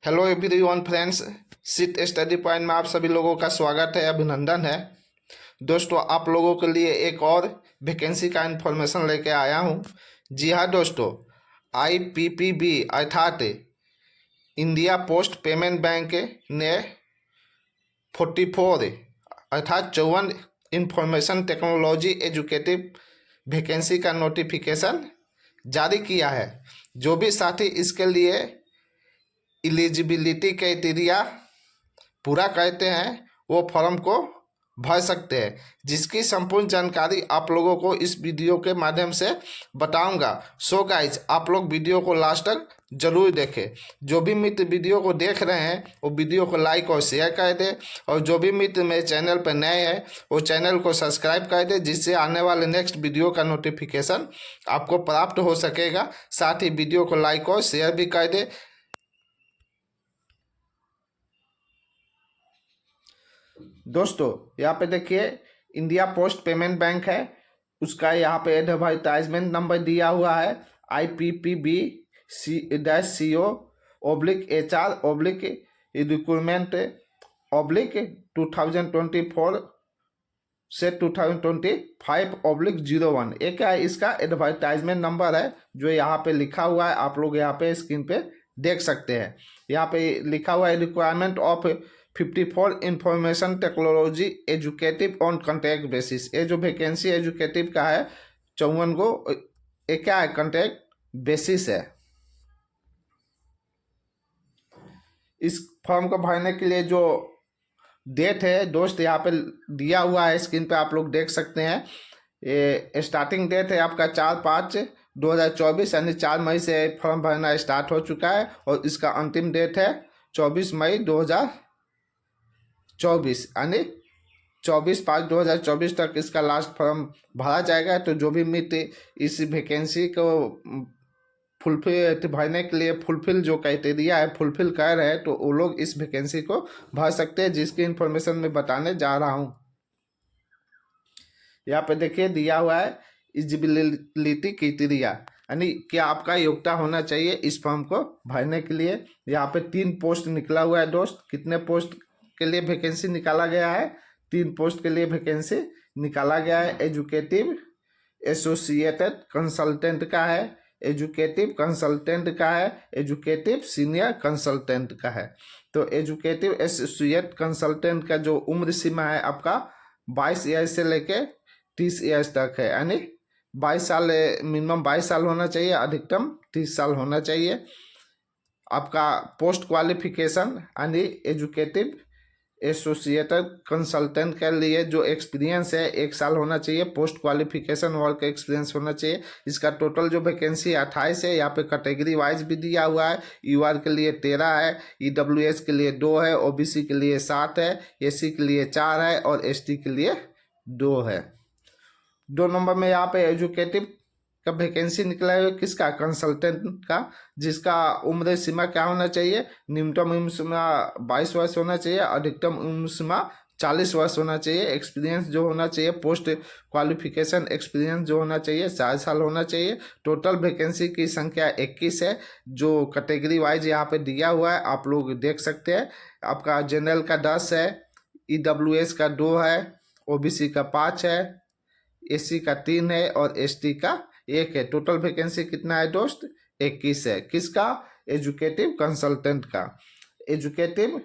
Hello everyone friends, sit study point में आप सभी लोगों का स्वागत है, अभिनंदन है। दोस्तों, आप लोगों के लिए एक और वैकेंसी का इन्फॉर्मेशन लेके आया हूँ। जी हाँ दोस्तों, IPPB अर्थात इंडिया पोस्ट पेमेंट बैंक ने 44 अर्थात 54 इंफॉर्मेशन टेक्नोलॉजी एजुकेटिव वैकेंसी का नोटिफिकेशन जारी किया है। जो भी साथी इसके लिए एलिजिबिलिटी क्राइटेरिया पूरा करते हैं वो फॉर्म को भर सकते हैं, जिसकी संपूर्ण जानकारी आप लोगों को इस वीडियो के माध्यम से बताऊंगा। सो गाइज, आप लोग वीडियो को लास्ट तक जरूर देखें। जो भी मित्र वीडियो को देख रहे हैं वो वीडियो को लाइक और शेयर कर दें, और जो भी मित्र मेरे चैनल पर नए हैं वो चैनल को सब्सक्राइब कर दें, जिससे आने वाले नेक्स्ट वीडियो का नोटिफिकेशन आपको प्राप्त हो सकेगा। साथ ही वीडियो को लाइक और शेयर भी कर दें। दोस्तों, यहाँ पे देखिए, इंडिया पोस्ट पेमेंट बैंक है, उसका यहाँ पे एडवर्टाइजमेंट नंबर दिया हुआ है IPPB-CO/HR/ रिक्रूटमेंट 2024 से 2025/01। एक क्या है, इसका एडवर्टाइजमेंट नंबर है जो यहाँ पे लिखा हुआ है, आप लोग यहाँ पे स्क्रीन पे देख सकते हैं। यहाँ पे लिखा हुआ है requirement of 54 information technology educative on contract basis. ये जो वैकेंसी एजुकेटिव का है 54 को, ये क्या है, कॉन्ट्रैक्ट बेसिस है। इस फॉर्म को भरने के लिए जो डेट है दोस्त यहाँ पे दिया हुआ है, स्क्रीन पे आप लोग देख सकते हैं। ये स्टार्टिंग डेट है आपका 4/5/2024, यानी 4 मई से फॉर्म भरना स्टार्ट हो चुका है, और इसका अंतिम डेट है 24 मई 2024, यानी 24/5/2024 तक इसका लास्ट फॉर्म भरा जाएगा। तो जो भी मित्र इस वैकेंसी को फुलफिल भरने के लिए फुलफिल जो क्राइटेरिया है फुलफिल कर रहे हैं, तो वो लोग इस वैकेंसी को भर सकते हैं, जिसकी इन्फॉर्मेशन मैं बताने जा रहा हूँ। यहाँ पे देखिए दिया हुआ है एलिजिबिलिटी क्राइटेरिया, यानी क्या आपका योग्यता होना चाहिए इस फॉर्म को भरने के लिए। यहाँ पे 3 पोस्ट निकला हुआ है दोस्त। कितने पोस्ट के लिए वैकेंसी निकाला गया है? 3 पोस्ट के लिए वैकेंसी निकाला गया है। एजुकेटिव एसोसिएटेड कंसल्टेंट का है, एजुकेटिव कंसल्टेंट का है, एजुकेटिव सीनियर कंसल्टेंट का है। तो एजुकेटिव एसोसिएट कंसल्टेंट का जो उम्र सीमा है आपका 22 ईयर्स से लेके 30 ईयर्स तक है, यानी 22 साल, मिनिमम 22 साल होना चाहिए, अधिकतम 30 साल होना चाहिए। आपका पोस्ट क्वालिफिकेशन यानी एजुकेटिव एसोसिएटेड कंसल्टेंट के लिए जो एक्सपीरियंस है 1 साल होना चाहिए। पोस्ट क्वालिफिकेशन वर्क एक्सपीरियंस होना चाहिए। इसका टोटल जो वैकेंसी 28 है। यहाँ पे कैटेगरी वाइज भी दिया हुआ है। UR के लिए 13 है, EWS के लिए 2 है, OBC के लिए 7 है, SC के लिए 4 है, और ST के लिए 2 है। 2 नंबर में यहाँ पे एजुकेटिव का वैकेंसी निकला है, किसका? कंसल्टेंट का, जिसका उम्र सीमा क्या होना चाहिए? न्यूनतम उम्र सीमा 22 वर्ष होना चाहिए, अधिकतम उम्र सीमा 40 वर्ष होना चाहिए। एक्सपीरियंस जो होना चाहिए, पोस्ट क्वालिफिकेशन एक्सपीरियंस जो होना चाहिए 4 साल होना चाहिए। टोटल वैकेंसी की संख्या 21 है, जो कैटेगरी वाइज यहाँ पे दिया हुआ है, आप लोग देख सकते हैं। आपका जनरल का 10 है, EWS का 2 है, OBC का 5 है, SC का 3 है, और ST का 1 है। टोटल वैकेंसी कितना है दोस्त? 21 है। किसका? एजुकेटिव कंसल्टेंट का। एजुकेटिव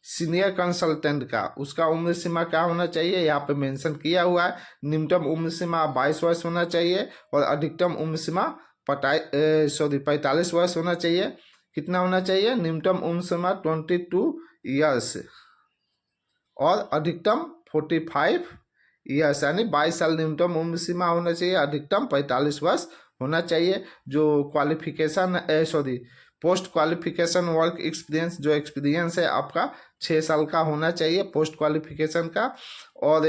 सीनियर कंसल्टेंट का, उसका उम्र सीमा क्या होना चाहिए? यहाँ पे मेंशन किया हुआ है। न्यूनतम उम्र सीमा 22 वर्ष होना चाहिए, और अधिकतम उम्र सीमा 45 वर्ष होना चाहिए। कितना होना चाहिए? न्यूनतम उम्र सीमा 22 ईयर्स, और अधिकतम 45 ईयर्स, यानी 22 साल न्यूनतम उम्र सीमा होना चाहिए, अधिकतम 45 वर्ष होना चाहिए। जो qualification post qualification work experience, जो एक्सपीरियंस है आपका 6 साल का होना चाहिए पोस्ट क्वालिफिकेशन का। और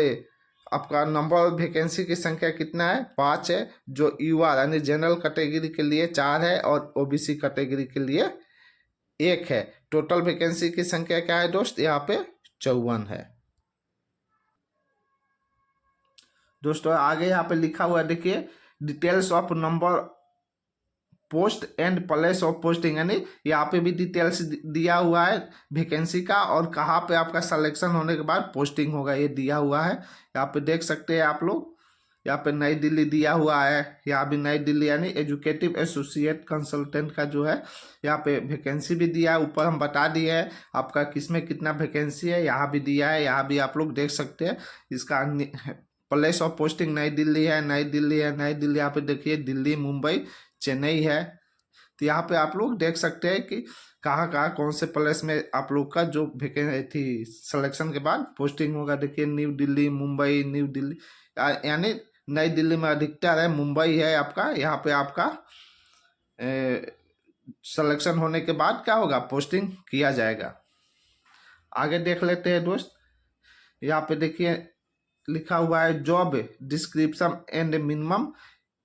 आपका नंबर ऑफ वैकेंसी की संख्या कितना है? 5 है। जो UR यानी जनरल कैटेगरी के लिए 4 है, और OBC कैटेगरी के लिए 1 है। टोटल वैकेंसी की संख्या क्या है दोस्त? यहाँ पे 54 है। दोस्तों, आगे यहाँ पे लिखा हुआ है, देखिए, details of number post and place of posting, यानी यहाँ पे भी डिटेल्स दिया हुआ है वैकेंसी का और कहाँ पे आपका सिलेक्शन होने के बाद पोस्टिंग होगा ये दिया हुआ है। यहाँ पे देख सकते हैं आप लोग, यहाँ पे नई दिल्ली दिया हुआ है, यहाँ भी नई दिल्ली यानी एजुकेटिव एसोसिएट कंसल्टेंट का जो है यहाँ पे वैकेंसी भी दिया है। ऊपर हम बता दिए है आपका किस में कितना वैकेंसी है, यहाँ भी दिया है, यहाँ भी आप लोग देख सकते हैं। इसका प्लेस ऑफ पोस्टिंग नई दिल्ली है, नई दिल्ली है, नई दिल्ली, यहाँ पे देखिए दिल्ली, मुंबई, चेन्नई है। तो यहाँ पे आप लोग देख सकते हैं कि कहाँ कहाँ कौन से प्लेस में आप लोग का जो वैकेंसी सिलेक्शन के बाद पोस्टिंग होगा। देखिए न्यू दिल्ली, मुंबई, न्यू दिल्ली, यानी नई दिल्ली में अधिकतर है, मुंबई है आपका। यहाँ पे आपका सिलेक्शन होने के बाद क्या होगा, पोस्टिंग किया जाएगा। आगे देख लेते हैं दोस्त, यहाँ पे देखिए लिखा हुआ है job description and minimum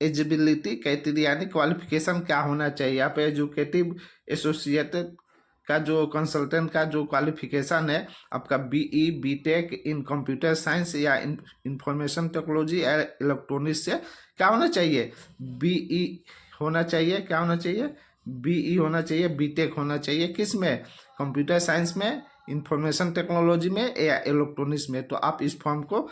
eligibility criteria, यानी क्वालिफिकेशन क्या होना चाहिए। यहाँ पे एजुकेटिव एसोसिएटेड का जो कंसल्टेंट का जो क्वालिफिकेशन है आपका BE BTech in computer science या इंफॉर्मेशन टेक्नोलॉजी या इलेक्ट्रॉनिक्स से क्या होना चाहिए, बीई होना चाहिए, क्या होना चाहिए, बीई होना चाहिए, बीटेक होना चाहिए, किस में, कंप्यूटर साइंस में, इंफॉर्मेशन टेक्नोलॉजी में या इलेक्ट्रॉनिक्स में। तो आप इस फॉर्म को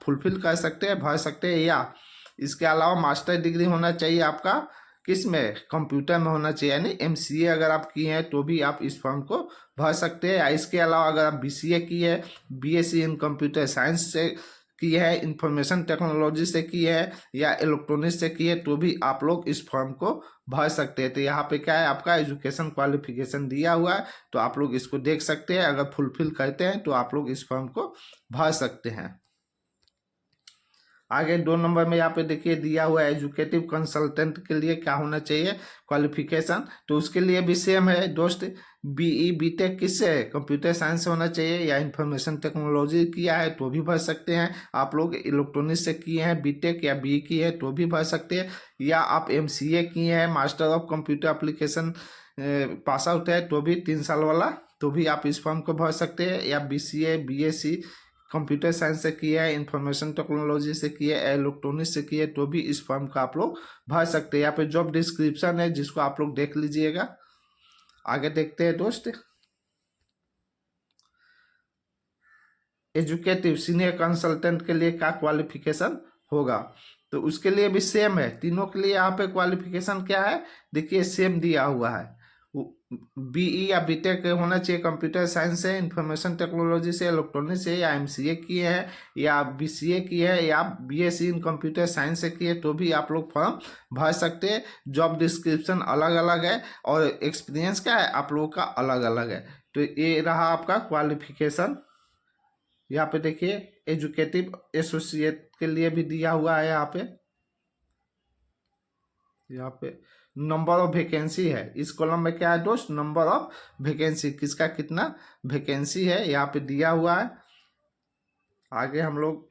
फुलफिल कर सकते हैं, भर सकते हैं। या इसके अलावा मास्टर डिग्री होना चाहिए आपका किस में, कंप्यूटर में होना चाहिए, यानी एमसीए अगर आप किए हैं तो भी आप इस फॉर्म को भर सकते हैं। या इसके अलावा अगर आप बीसीए किए हैं, बीएससी इन कंप्यूटर साइंस से किए हैं, इंफॉर्मेशन टेक्नोलॉजी से किए हैं या इलेक्ट्रॉनिक्स से किए, तो भी आप लोग इस फॉर्म को भर सकते हैं। तो यहाँ पे क्या है, आपका एजुकेशन क्वालिफिकेशन दिया हुआ है, तो आप लोग इसको देख सकते हैं। अगर फुलफिल करते हैं तो आप लोग इस फॉर्म को भर सकते हैं। आगे 2 नंबर में यहाँ पे देखिए दिया हुआ है एजुकेटिव कंसल्टेंट के लिए क्या होना चाहिए क्वालिफिकेशन, तो उसके लिए भी सेम है दोस्त, बीई बीटेक किससे, कंप्यूटर साइंस से होना चाहिए या इंफॉर्मेशन टेक्नोलॉजी किया है तो भी भर सकते हैं। आप लोग इलेक्ट्रॉनिक्स से किए हैं बीटेक या बीई किए हैं तो भी भर सकते हैं। या आप एमसीए किए हैं, master of computer application pass out है तो भी 3 साल वाला, तो भी आप इस फॉर्म को भर सकते हैं। या बीसीए बीएससी कंप्यूटर साइंस से किया है, इंफॉर्मेशन टेक्नोलॉजी से किया है, इलेक्ट्रॉनिक्स से किया है, तो भी इस फॉर्म का आप लोग भर सकते हैं। यहाँ पे जॉब डिस्क्रिप्शन है जिसको आप लोग देख लीजिएगा। आगे देखते हैं दोस्त, एजुकेटिव सीनियर कंसल्टेंट के लिए क्या क्वालिफिकेशन होगा, तो उसके लिए भी सेम है, तीनों के लिए यहाँ पे क्वालिफिकेशन क्या है देखिए सेम दिया हुआ है। बीई या बीटेक होना चाहिए कंप्यूटर साइंस से, इंफॉर्मेशन टेक्नोलॉजी से, इलेक्ट्रॉनिक्स से, या एमसीए किए हैं या बीसीए किए हैं या बीएससी इन कंप्यूटर साइंस से किए तो भी आप लोग फॉर्म भर सकते हैं। जॉब डिस्क्रिप्शन अलग अलग है और एक्सपीरियंस क्या है आप लोगों का अलग अलग है। तो ये रहा आपका क्वालिफिकेशन। यहाँ पे देखिए एजुकेटिव एसोसिएट के लिए भी दिया हुआ है। यहाँ पे नंबर ऑफ वैकेंसी है, इस कॉलम में क्या है दोस्त, नंबर ऑफ वैकेंसी, किसका कितना वैकेंसी है यहाँ पे दिया हुआ है। आगे हम लोग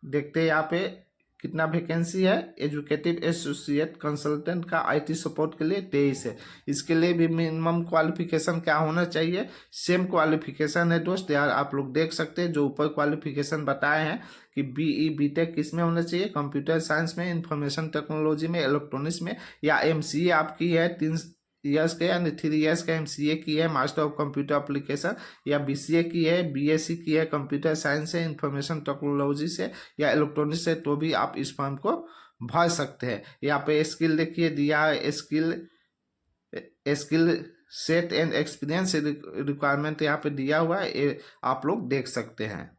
देखते हैं यहाँ पे कितना वैकेंसी है। एजुकेटिव एसोसिएट कंसल्टेंट का आईटी सपोर्ट के लिए 23 है। इसके लिए भी मिनिमम क्वालिफिकेशन क्या होना चाहिए, सेम क्वालिफिकेशन है दोस्त। यार आप लोग देख सकते हैं जो ऊपर क्वालिफिकेशन बताए हैं कि बीई बीटेक किस में होना चाहिए, कंप्यूटर साइंस में, इंफॉर्मेशन टेक्नोलॉजी में, इलेक्ट्रॉनिक्स में, या एमसीए आपकी है 3 ईयर्स के यानी 3 ईयर्स का एमसीए की है, मास्टर ऑफ कंप्यूटर एप्लीकेशन, या बीसीए की है, बीएससी की है कंप्यूटर साइंस से, इंफॉर्मेशन टेक्नोलॉजी से या इलेक्ट्रॉनिक्स से, तो भी आप इस फॉर्म को भर सकते हैं। यहाँ पे स्किल देखिए दिया है, skill set and experience requirement यहाँ पे दिया हुआ है, ये आप लोग देख सकते हैं।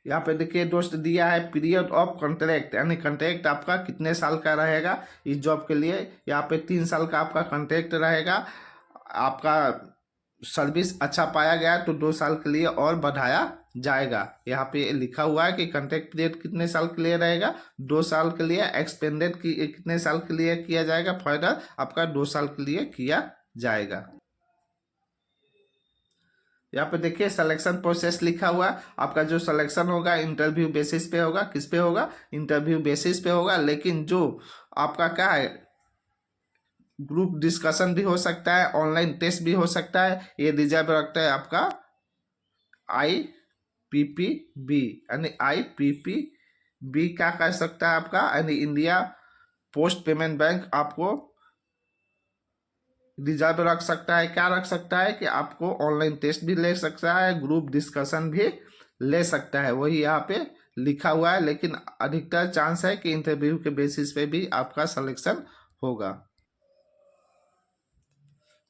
यहाँ पे देखिए दोस्त दिया है पीरियड ऑफ कॉन्ट्रैक्ट, यानी कॉन्ट्रैक्ट आपका कितने साल का रहेगा इस जॉब के लिए। यहाँ पे 3 साल का आपका कॉन्ट्रैक्ट रहेगा। आपका सर्विस अच्छा पाया गया तो 2 साल के लिए और बढ़ाया जाएगा। यहाँ पे लिखा हुआ है कि कॉन्ट्रैक्ट पीरियड कितने साल के लिए रहेगा, 2 साल के लिए। एक्सपेंडेड कितने साल के लिए किया जाएगा, फर्दर आपका 2 साल के लिए किया जाएगा। यहाँ पे देखिए सिलेक्शन प्रोसेस लिखा हुआ है। आपका जो सिलेक्शन होगा इंटरव्यू बेसिस पे होगा, किस पे होगा, इंटरव्यू बेसिस पे होगा। लेकिन जो आपका क्या है ग्रुप डिस्कशन भी हो सकता है, ऑनलाइन टेस्ट भी हो सकता है। ये रिजर्व रखता है आपका IPPB यानी IPPB बी क्या कर सकता है आपका, यानी इंडिया पोस्ट पेमेंट बैंक आपको रिजर्व रख सकता है। क्या रख सकता है कि आपको ऑनलाइन टेस्ट भी ले सकता है, ग्रुप डिस्कशन भी ले सकता है, वही यहाँ पे लिखा हुआ है। लेकिन अधिकतर चांस है कि इंटरव्यू के बेसिस पे भी आपका सिलेक्शन होगा।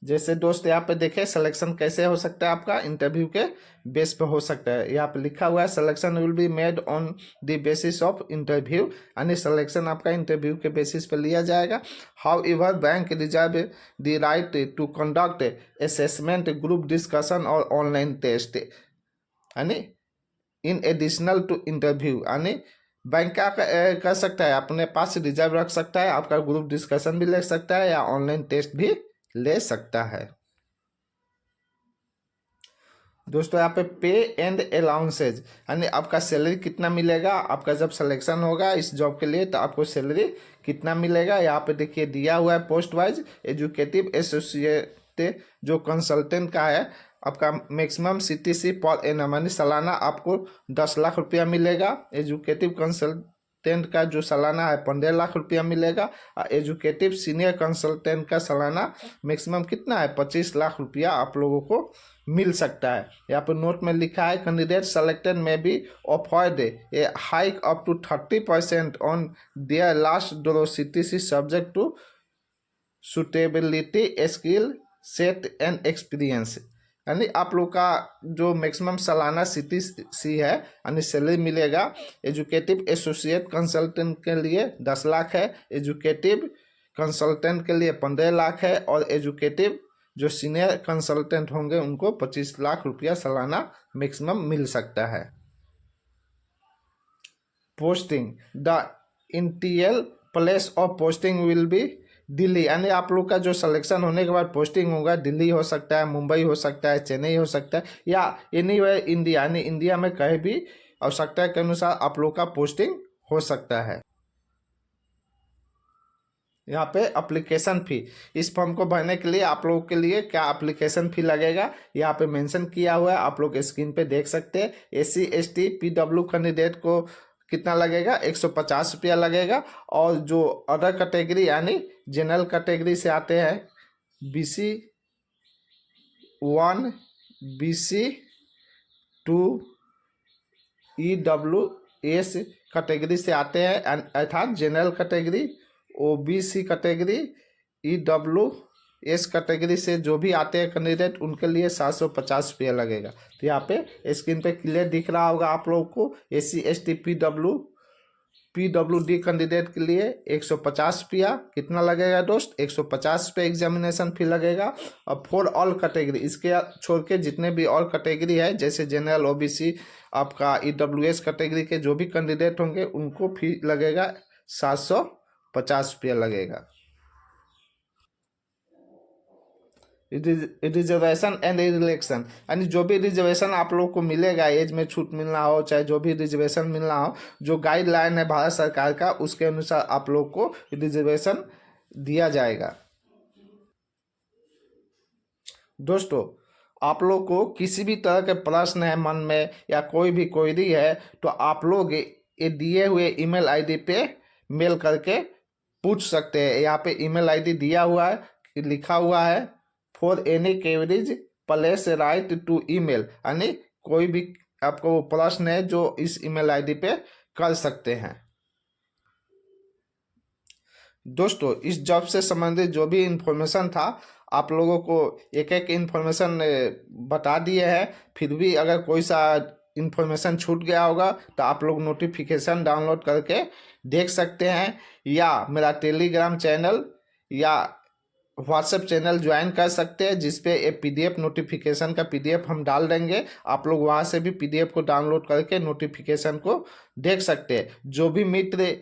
जैसे दोस्त यहाँ पे देखें सिलेक्शन कैसे हो सकता है, आपका इंटरव्यू के बेस पे हो सकता है। यहाँ पे लिखा हुआ है selection will be made on the basis of interview, यानी सिलेक्शन आपका इंटरव्यू के बेसिस पे लिया जाएगा। However bank reserve the right to conduct assessment, group discussion और ऑनलाइन टेस्ट, यानी इन एडिशनल टू इंटरव्यू, यानी बैंक क्या कर सकता है, अपने पास रिजर्व रख सकता है, आपका ग्रुप डिस्कशन भी ले सकता है या ऑनलाइन टेस्ट भी ले सकता है। दोस्तों यहाँ पे पे एंड अलाउंसेज, यानी आपका सैलरी कितना मिलेगा, आपका जब सिलेक्शन होगा इस जॉब के लिए तो आपको सैलरी कितना मिलेगा। यहाँ पे देखिए दिया हुआ है पोस्ट वाइज एजुकेटिव एसोसिएट जो कंसल्टेंट का है, आपका मैक्सिमम सीटीसी पर एनम, यानी सालाना आपको 10 लाख रुपया मिलेगा। एजुकेटिव कंसल्टेंट का जो सालाना है 15 लाख रुपया मिलेगा। एजुकेटिव सीनियर कंसल्टेंट का सालाना मैक्सिमम कितना है, 25 लाख रुपया आप लोगों को मिल सकता है। यहाँ पर नोट में लिखा है candidate selected may be offered a hike up to 30% on their last drawn CTC subject to suitability skill set and experience, यानी आप लोग का जो मैक्सिमम सालाना सीटीसी है यानी सैलरी मिलेगा। एजुकेटिव एसोसिएट कंसल्टेंट के लिए 10 लाख है, एजुकेटिव कंसल्टेंट के लिए 15 लाख है, और एजुकेटिव जो सीनियर कंसल्टेंट होंगे उनको 25 लाख रुपया सालाना मैक्सिमम मिल सकता है। Posting, the interior place of posting will be Delhi, यानी आप लोग का जो सिलेक्शन होने के बाद पोस्टिंग होगा दिल्ली हो सकता है, मुंबई हो सकता है, चेन्नई हो सकता है, या एनीवेयर इंडिया, यानी इंडिया में कहीं भी आवश्यकता के अनुसार आप लोग का पोस्टिंग हो सकता है। यहाँ पे एप्लीकेशन फी, इस फॉर्म को भरने के लिए आप लोगों के लिए क्या एप्लीकेशन फी लगेगा यहाँ पे मेंशन किया हुआ है, आप लोग स्क्रीन पे देख सकते हैं। SC ST PW कैंडिडेट को कितना लगेगा, 150 रुपया लगेगा। और जो अदर कैटेगरी यानी जनरल कैटेगरी से आते हैं, BC 1 BC 2 EWS कैटेगरी से आते हैं, अर्थात general category, OBC category, EWS category से जो भी आते हैं कैंडिडेट उनके लिए 750 रुपया लगेगा। तो यहाँ पे स्क्रीन पे क्लियर दिख रहा होगा आप लोगों को। SC ST PWD कैंडिडेट के लिए 150 रुपया कितना लगेगा दोस्त, 150 रुपये एग्जामिनेशन फी लगेगा। और फॉर ऑल कैटेगरी, इसके छोड़ के जितने भी और कैटेगरी है जैसे जनरल, OBC, आपका EWS कैटेगरी के जो भी कैंडिडेट होंगे उनको फी लगेगा 750 रुपया लगेगा। रिजर्वेशन एंड रिलेक्शन, यानी जो भी रिजर्वेशन आप लोग को मिलेगा, एज में छूट मिलना हो चाहे जो भी रिजर्वेशन मिलना हो, जो गाइडलाइन है भारत सरकार का उसके अनुसार आप लोग को रिजर्वेशन दिया जाएगा। दोस्तों आप लोग को किसी भी तरह के प्रश्न है मन में या कोई भी क्वेरी है तो आप लोग ये दिए हुए ईमेल आईडी पे मेल करके पूछ सकते हैं। यहाँ पे ईमेल आईडी दिया हुआ है, लिखा हुआ है for any queries please write to email, यानी कोई भी आपको प्रश्न है जो इस ईमेल आईडी पे कर सकते हैं। दोस्तों इस जॉब से संबंधित जो भी इंफॉर्मेशन था आप लोगों को एक एक इंफॉर्मेशन बता दिए हैं, फिर भी अगर कोई सा इंफॉर्मेशन छूट गया होगा तो आप लोग नोटिफिकेशन डाउनलोड करके देख सकते हैं, या मेरा टेलीग्राम चैनल या व्हाट्सएप चैनल ज्वाइन कर सकते हैं जिसपे ये PDF नोटिफिकेशन का PDF हम डाल देंगे। आप लोग वहाँ से भी PDF को डाउनलोड करके नोटिफिकेशन को देख सकते हैं। जो भी मित्र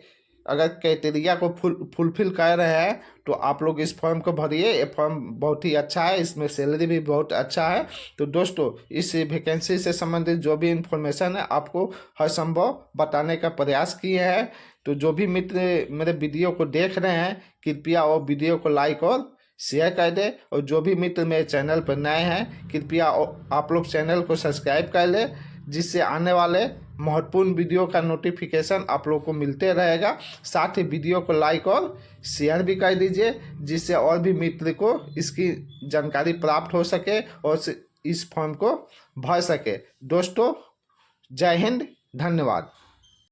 अगर क्राइटेरिया को फुलफिल कर रहे हैं तो आप लोग इस फॉर्म को भरिए, ये फॉर्म बहुत ही अच्छा है, इसमें सैलरी भी बहुत अच्छा है। तो दोस्तों इस वैकेंसी से संबंधित जो भी इंफॉर्मेशन है आपको हर संभव बताने का प्रयास किए हैं। तो जो भी मित्र मेरे वीडियो को देख रहे हैं कृपया वो वीडियो को लाइक और शेयर कर दे, और जो भी मित्र मेरे चैनल पर नए हैं कृपया आप लोग चैनल को सब्सक्राइब कर ले, जिससे आने वाले महत्वपूर्ण वीडियो का नोटिफिकेशन आप लोग को मिलते रहेगा। साथ ही वीडियो को लाइक और शेयर भी कर दीजिए, जिससे और भी मित्र को इसकी जानकारी प्राप्त हो सके और इस फॉर्म को भर सके। दोस्तों, जय हिंद, धन्यवाद।